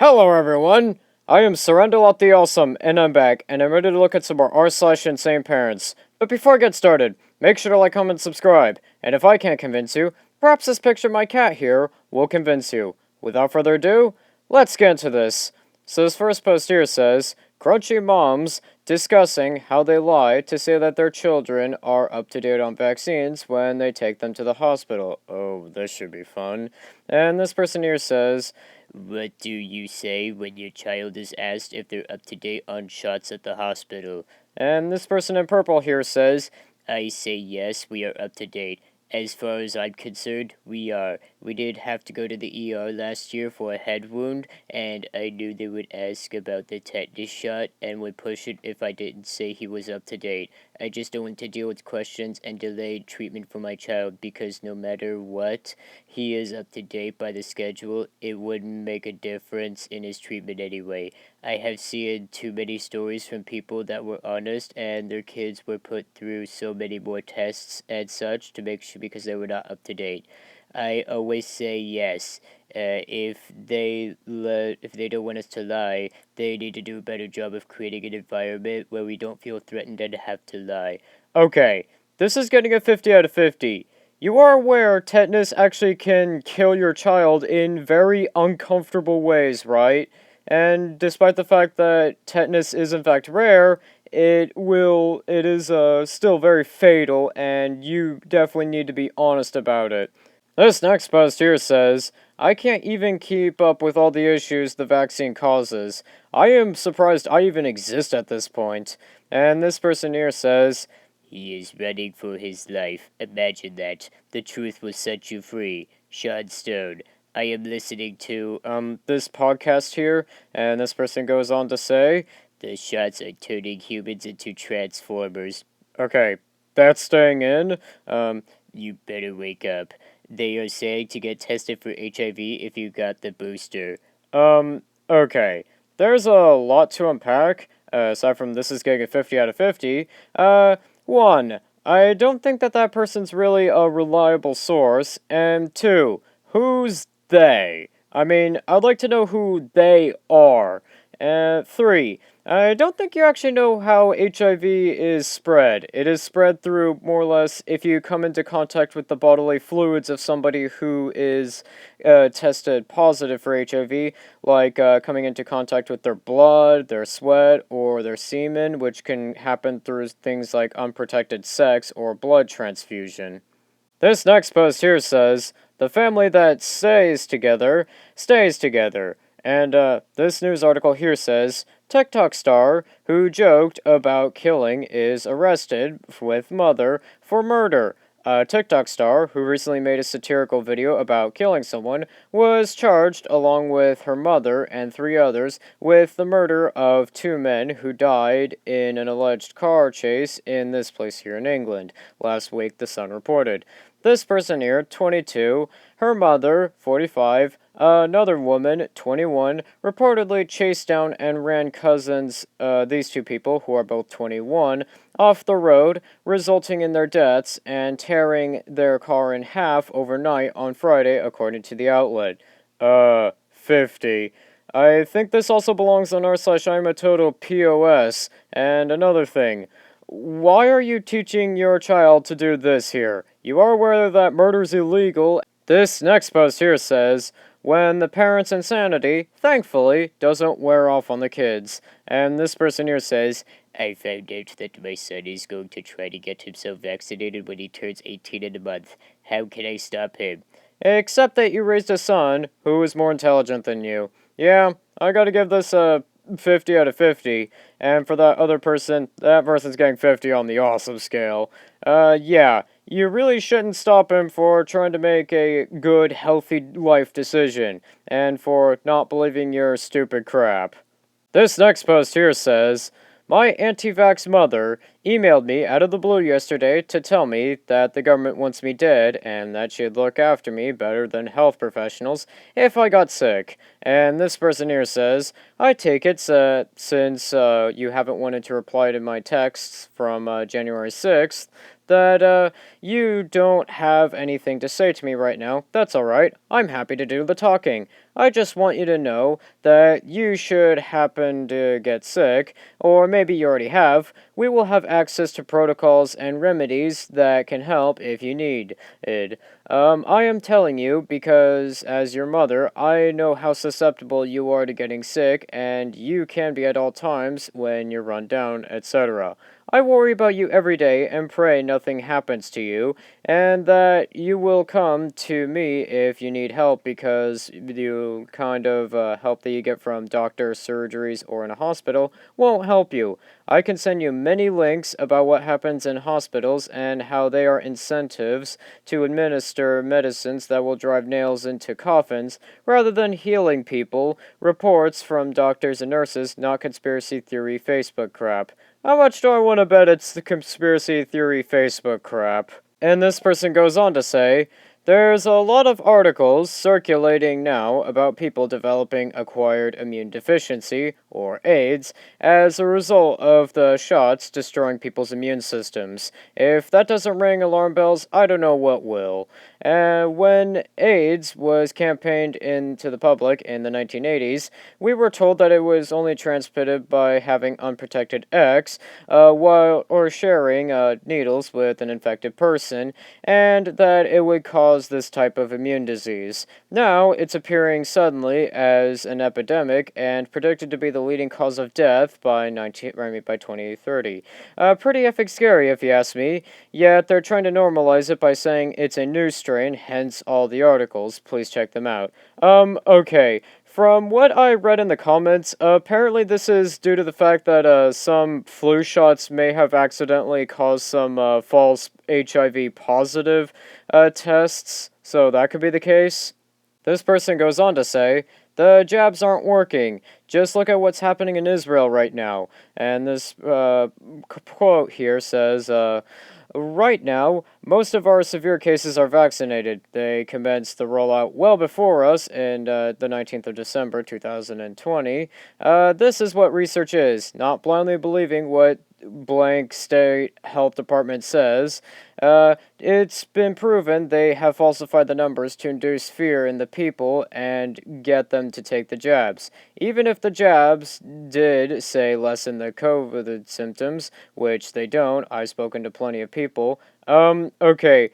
Hello everyone! I am Surrendalot the Awesome, and I'm back, and I'm ready to look at some more r/insane parents. But before I get started, make sure to like, comment, and subscribe, and if I can't convince you, perhaps this picture of my cat here will convince you. Without further ado, let's get into this. So this first post here says, Crunchy moms discussing how they lie to say that their children are up to date on vaccines when they take them to the hospital. Oh, this should be fun. And this person here says, what do you say when your child is asked if they're up to date on shots at the hospital? And this person in purple here says, I say yes, we are up to date. As far as I'm concerned, we are. We did have to go to the ER last year for a head wound, and I knew they would ask about the tetanus shot and would push it if I didn't say he was up to date. I just don't want to deal with questions and delayed treatment for my child because no matter what, he is up to date by the schedule. It wouldn't make a difference in his treatment anyway. I have seen too many stories from people that were honest and their kids were put through so many more tests and such to make sure because they were not up to date. I always say yes. If they don't want us to lie, they need to do a better job of creating an environment where we don't feel threatened and have to lie. Okay, this is getting a 50 out of 50. You are aware tetanus actually can kill your child in very uncomfortable ways, right? And despite the fact that tetanus is in fact rare, it is still very fatal, and you definitely need to be honest about it. This next post here says, I can't even keep up with all the issues the vaccine causes. I am surprised I even exist at this point. And this person here says, he is running for his life. Imagine that. The truth will set you free. Sean Stone. I am listening to, this podcast here, and this person goes on to say, the shots are turning humans into transformers. Okay, that's staying in. You better wake up. They are saying to get tested for HIV if you got the booster. Okay. There's a lot to unpack, aside from this is getting a 50 out of 50. One, I don't think that person's really a reliable source, and two, who's they? I mean, I'd like to know who they are. Three, I don't think you actually know how HIV is spread. It is spread through, more or less, if you come into contact with the bodily fluids of somebody who is tested positive for HIV, like coming into contact with their blood, their sweat, or their semen, which can happen through things like unprotected sex or blood transfusion. This next post here says, the family that stays together. And this news article here says, TikTok star who joked about killing is arrested with mother for murder. A TikTok star who recently made a satirical video about killing someone was charged along with her mother and three others with the murder of two men who died in an alleged car chase in this place here in England. Last week, The Sun reported. This person here, 22, her mother, 45, another woman, 21, reportedly chased down and ran these two people, who are both 21, off the road, resulting in their deaths and tearing their car in half overnight on Friday, according to the outlet. 50. I think this also belongs on r/I'm a total POS. And another thing. Why are you teaching your child to do this here? You are aware that murder's illegal. This next post here says, when the parents' insanity, thankfully, doesn't wear off on the kids. And this person here says, I found out that my son is going to try to get himself vaccinated when he turns 18 in a month. How can I stop him? Except that you raised a son who is more intelligent than you. Yeah, I gotta give this a 50 out of 50. And for that other person, that person's getting 50 on the awesome scale. Yeah, you really shouldn't stop him for trying to make a good, healthy life decision, and for not believing your stupid crap. This next post here says, my anti-vax mother emailed me out of the blue yesterday to tell me that the government wants me dead and that she'd look after me better than health professionals if I got sick. And this person here says, I take it since you haven't wanted to reply to my texts from January 6th, that you don't have anything to say to me right now. That's alright. I'm happy to do the talking. I just want you to know that you should happen to get sick, or maybe you already have, we will have access to protocols and remedies that can help if you need it. I am telling you because, as your mother, I know how susceptible you are to getting sick, and you can be at all times when you're run down, etc. I worry about you every day and pray nothing happens to you, and that you will come to me if you need help because the kind of help that you get from doctors, surgeries, or in a hospital won't help you. I can send you many links about what happens in hospitals and how they are incentives to administer medicines that will drive nails into coffins rather than healing people, reports from doctors and nurses, not conspiracy theory Facebook crap. How much do I want to bet it's the conspiracy theory Facebook crap? And this person goes on to say, there's a lot of articles circulating now about people developing acquired immune deficiency, or AIDS, as a result of the shots destroying people's immune systems. If that doesn't ring alarm bells, I don't know what will. When AIDS was campaigned into the public in the 1980s, we were told that it was only transmitted by having unprotected X, while or sharing needles with an infected person, and that it would cause this type of immune disease. Now, it's appearing suddenly as an epidemic and predicted to be the leading cause of death by 2030. Pretty effing scary, if you ask me. Yet they're trying to normalize it by saying it's a new strain, hence all the articles. Please check them out. Okay. From what I read in the comments, apparently this is due to the fact that some flu shots may have accidentally caused some false HIV positive tests, so that could be the case. This person goes on to say, the jabs aren't working. Just look at what's happening in Israel right now. And this quote here says, right now, most of our severe cases are vaccinated. They commenced the rollout well before us in the 19th of December 2020. This is what research is, not blindly believing what blank state health department says. It's been proven they have falsified the numbers to induce fear in the people and get them to take the jabs. Even if the jabs did, say, lessen the COVID symptoms, which they don't, I've spoken to plenty of people. Okay.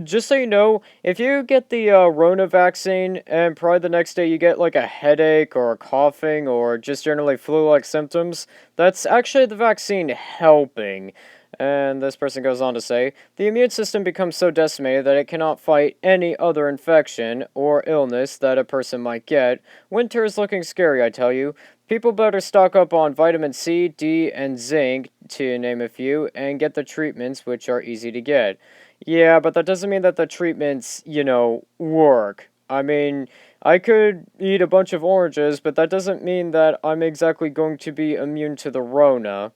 Just so you know, if you get the Rona vaccine and probably the next day you get like a headache or a coughing or just generally flu-like symptoms, that's actually the vaccine helping. And this person goes on to say, the immune system becomes so decimated that it cannot fight any other infection or illness that a person might get. Winter is looking scary, I tell you. People better stock up on vitamin C, D, and zinc, to name a few, and get the treatments which are easy to get. Yeah, but that doesn't mean that the treatments, work. I mean, I could eat a bunch of oranges, but that doesn't mean that I'm exactly going to be immune to the Rona.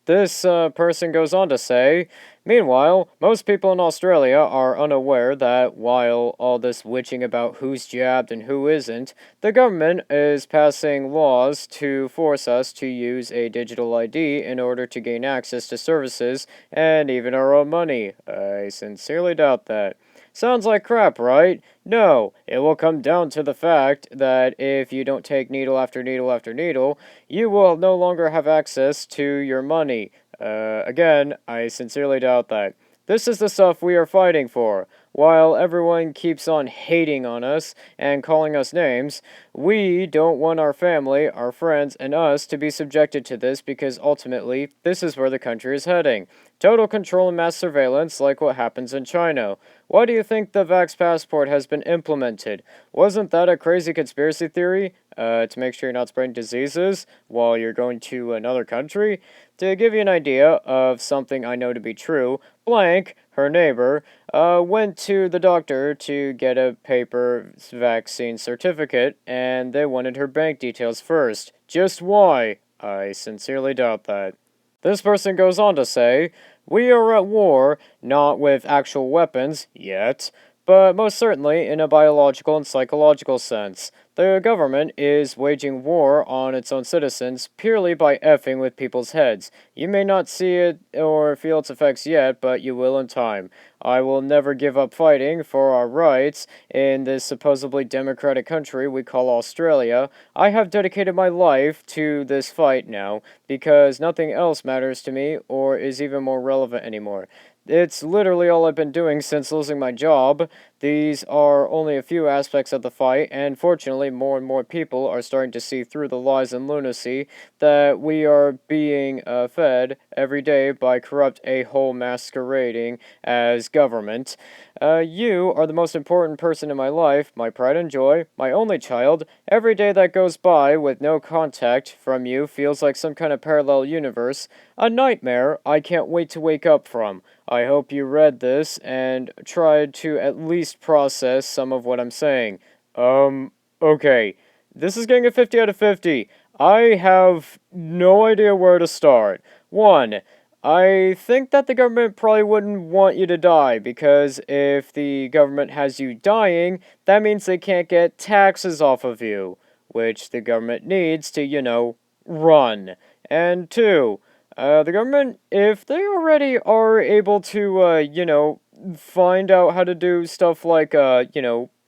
This person goes on to say, meanwhile, most people in Australia are unaware that while all this witching about who's jabbed and who isn't, the government is passing laws to force us to use a digital ID in order to gain access to services and even our own money. I sincerely doubt that. Sounds like crap, right? No, it will come down to the fact that if you don't take needle after needle after needle, you will no longer have access to your money. Again, I sincerely doubt that. This is the stuff we are fighting for. While everyone keeps on hating on us and calling us names, we don't want our family, our friends, and us to be subjected to this because ultimately, this is where the country is heading. Total control and mass surveillance like what happens in China. Why do you think the Vax Passport has been implemented? Wasn't that a crazy conspiracy theory? To make sure you're not spreading diseases while you're going to another country? To give you an idea of something I know to be true, Blank, her neighbor, went to the doctor to get a paper vaccine certificate, and they wanted her bank details first. Just why? I sincerely doubt that. This person goes on to say, we are at war, not with actual weapons, yet, but most certainly in a biological and psychological sense. The government is waging war on its own citizens purely by effing with people's heads. You may not see it or feel its effects yet, but you will in time. I will never give up fighting for our rights in this supposedly democratic country we call Australia. I have dedicated my life to this fight now because nothing else matters to me or is even more relevant anymore. It's literally all I've been doing since losing my job. These are only a few aspects of the fight, and fortunately, more and more people are starting to see through the lies and lunacy that we are being fed every day by corrupt a-hole masquerading as government. You are the most important person in my life, my pride and joy, my only child. Every day that goes by with no contact from you feels like some kind of parallel universe, a nightmare I can't wait to wake up from. I hope you read this and tried to at least process some of what I'm saying. Okay. This is getting a 50 out of 50. I have no idea where to start. 1. I think that the government probably wouldn't want you to die, because if the government has you dying, that means they can't get taxes off of you, which the government needs to, run. And 2, the government, if they already are able to, find out how to do stuff like,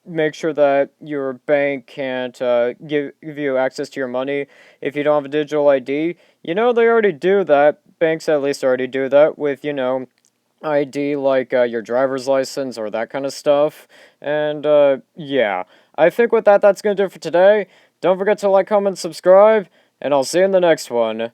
make sure that your bank can't give you access to your money if you don't have a digital ID. They already do that. Banks at least already do that with, ID like your driver's license or that kind of stuff. And yeah, I think with that, that's going to do it for today. Don't forget to like, comment, subscribe, and I'll see you in the next one.